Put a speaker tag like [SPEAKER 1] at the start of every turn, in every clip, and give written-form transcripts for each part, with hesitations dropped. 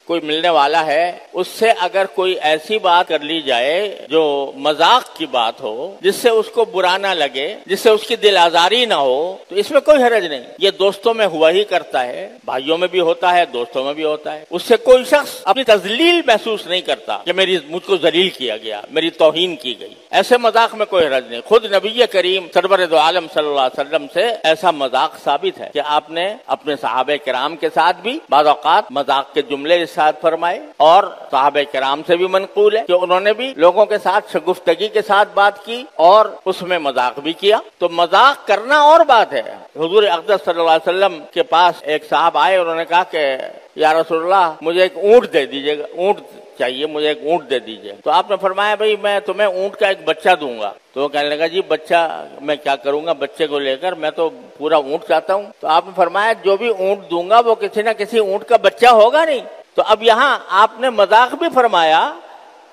[SPEAKER 1] کوئی ملنے والا ہے اس سے اگر کوئی ایسی بات کر لی جائے جو مذاق کی بات ہو، جس سے اس کو برا نہ لگے، جس سے اس کی دل آزاری نہ ہو، تو اس میں کوئی حرج نہیں. یہ دوستوں میں ہوا ہی کرتا ہے، بھائیوں میں بھی ہوتا ہے، دوستوں میں بھی ہوتا ہے. اس سے کوئی شخص اپنی تذلیل محسوس نہیں کرتا کہ مجھ کو ذلیل کیا گیا، میری توہین کی گئی. ایسے مذاق میں کوئی حرج نہیں. خود نبی کریم سرور دو عالم صلی اللہ علیہ وسلم سے ایسا مذاق ثابت ہے کہ آپ نے اپنے صحابہ کرام کے ساتھ بھی بعض اوقات مذاق کے جملے ارشاد فرمائے، اور صحابہ کرام سے بھی منقول ہے کہ انہوں نے بھی لوگوں کے ساتھ شگفتگی کے ساتھ بات کی اور اس میں مذاق بھی کیا. تو مذاق کرنا اور بات ہے. حضور اقدس صلی اللہ علیہ وسلم کے پاس ایک صاحب آئے، انہوں نے کہا کہ یا رسول اللہ مجھے ایک اونٹ دے دیجیے گا، اونٹ چاہیے، مجھے ایک اونٹ دے دیجیے. تو آپ نے فرمایا بھئی میں تمہیں اونٹ کا ایک بچہ دوں گا. تو وہ کہنے لگا جی بچہ میں کیا کروں گا بچے کو لے کر، میں تو پورا اونٹ چاہتا ہوں. تو آپ نے فرمایا جو بھی اونٹ دوں گا وہ کسی نہ کسی اونٹ کا بچہ ہوگا نہیں. تو اب یہاں آپ نے مذاق بھی فرمایا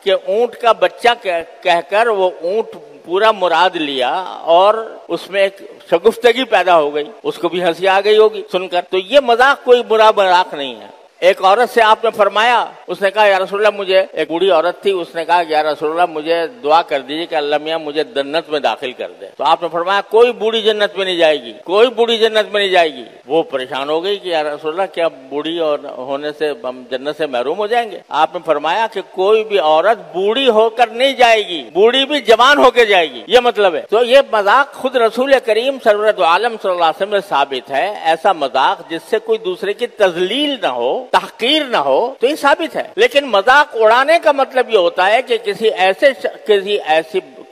[SPEAKER 1] کہ اونٹ کا بچہ کہہ کر وہ اونٹ پورا مراد لیا، اور اس میں ایک شگفتگی پیدا ہو گئی، اس کو بھی ہنسی آ گئی ہوگی سن کر. تو یہ مذاق کوئی برا مذاق نہیں ہے. ایک عورت سے آپ نے فرمایا، اس نے کہا یا رسول اللہ مجھے، ایک بوڑھی عورت تھی، اس نے کہا کہ یا رسول اللہ مجھے دعا کر دیجیے کہ اللہ میاں مجھے جنت میں داخل کر دے. تو آپ نے فرمایا کوئی بوڑھی جنت میں نہیں جائے گی، کوئی بوڑھی جنت میں نہیں جائے گی. وہ پریشان ہو گئی کہ یا رسول اللہ کیا بوڑھی ہونے سے ہم جنت سے محروم ہو جائیں گے؟ آپ نے فرمایا کہ کوئی بھی عورت بوڑھی ہو کر نہیں جائے گی، بوڑھی بھی جوان ہو کے جائے گی، یہ مطلب ہے. تو یہ مذاق خود رسول کریم سرورت عالم صلی اللہ علیہ وسلم میں ثابت ہے. ایسا مذاق جس سے کوئی دوسرے کی تذلیل نہ ہو، تحقیر نہ ہو، تو یہ ثابت ہے. لیکن مذاق اڑانے کا مطلب یہ ہوتا ہے کہ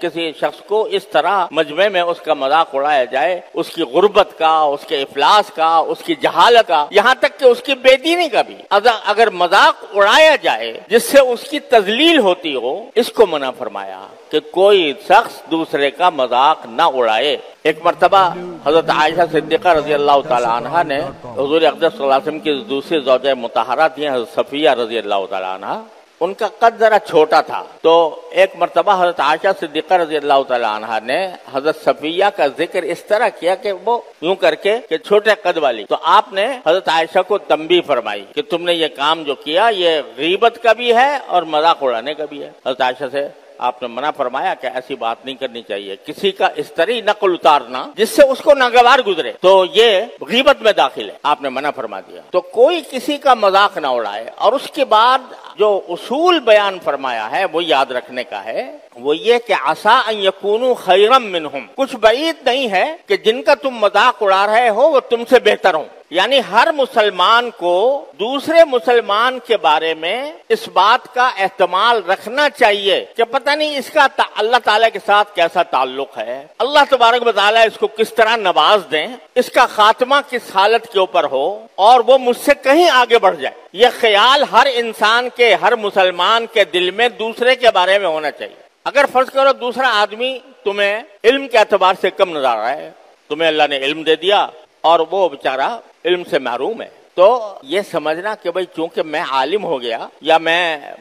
[SPEAKER 1] کسی شخص کو اس طرح مجمع میں اس کا مذاق اڑایا جائے، اس کی غربت کا، اس کے افلاس کا، اس کی جہالت کا، یہاں تک کہ اس کی بے دینی کا بھی. اگر مذاق اڑایا جائے جس سے اس کی تذلیل ہوتی ہو، اس کو منع فرمایا کہ کوئی شخص دوسرے کا مذاق نہ اڑائے. ایک مرتبہ حضرت عائشہ صدیقہ رضی اللہ تعالی عنہا نے حضور اقدس صلی اللہ علیہ وسلم کی دوسری زوجہ مطہرہ تھی حضرت صفیہ رضی اللہ تعالی عنہا. ان کا قد ذرا چھوٹا تھا، تو ایک مرتبہ حضرت عائشہ صدیقہ رضی اللہ تعالی عنہا نے حضرت صفیہ کا ذکر اس طرح کیا کہ وہ یوں کر کے کہ چھوٹے قد والی. تو آپ نے حضرت عائشہ کو تنبیہ فرمائی کہ تم نے یہ کام جو کیا یہ غیبت کا بھی ہے اور مذاق اڑانے کا بھی ہے. حضرت عائشہ سے آپ نے منع فرمایا کہ ایسی بات نہیں کرنی چاہیے، کسی کا اس طرح نقل اتارنا جس سے اس کو ناگوار گزرے تو یہ غیبت میں داخل ہے، آپ نے منع فرما دیا. تو کوئی کسی کا مذاق نہ اڑائے. اور اس کے بعد جو اصول بیان فرمایا ہے وہ یاد رکھنے کا ہے، وہ یہ کہ عسیٰ ان یکونوا خیرا منہم، کچھ بعید نہیں ہے کہ جن کا تم مذاق اڑا رہے ہو وہ تم سے بہتر ہوں. یعنی ہر مسلمان کو دوسرے مسلمان کے بارے میں اس بات کا احتمال رکھنا چاہیے کہ پتہ نہیں اس کا اللہ تعالیٰ کے ساتھ کیسا تعلق ہے، اللہ تبارک و تعالیٰ اس کو کس طرح نواز دیں، اس کا خاتمہ کس حالت کے اوپر ہو اور وہ مجھ سے کہیں آگے بڑھ جائے. یہ خیال ہر انسان کے، ہر مسلمان کے دل میں دوسرے کے بارے میں ہونا چاہیے. اگر فرض کرو دوسرا آدمی تمہیں علم کے اعتبار سے کم نظر آ رہا ہے، تمہیں اللہ نے علم دے دیا اور وہ بیچارہ علم سے محروم ہے، تو یہ سمجھنا کہ بھئی چونکہ میں عالم ہو گیا یا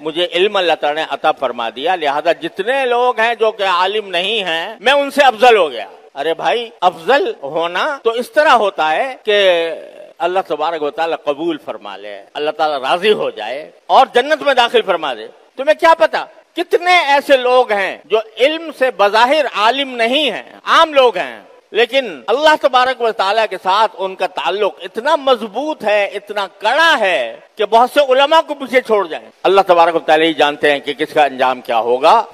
[SPEAKER 1] مجھے علم اللہ تعالیٰ نے عطا فرما دیا لہذا جتنے لوگ ہیں جو کہ عالم نہیں ہیں میں ان سے افضل ہو گیا. ارے بھائی افضل ہونا تو اس طرح ہوتا ہے کہ اللہ تبارک و تعالیٰ قبول فرما لے، اللہ تعالیٰ راضی ہو جائے اور جنت میں داخل فرما دے. تمہیں کیا پتا کتنے ایسے لوگ ہیں جو علم سے بظاہر عالم نہیں ہیں، عام لوگ ہیں، لیکن اللہ تبارک و تعالیٰ کے ساتھ ان کا تعلق اتنا مضبوط ہے، اتنا کڑا ہے کہ بہت سے علماء کو پیچھے چھوڑ جائیں. اللہ تبارک و تعالیٰ ہی جانتے ہیں کہ کس کا انجام کیا ہوگا.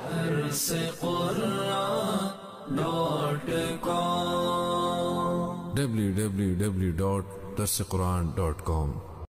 [SPEAKER 2] www.darsequran.com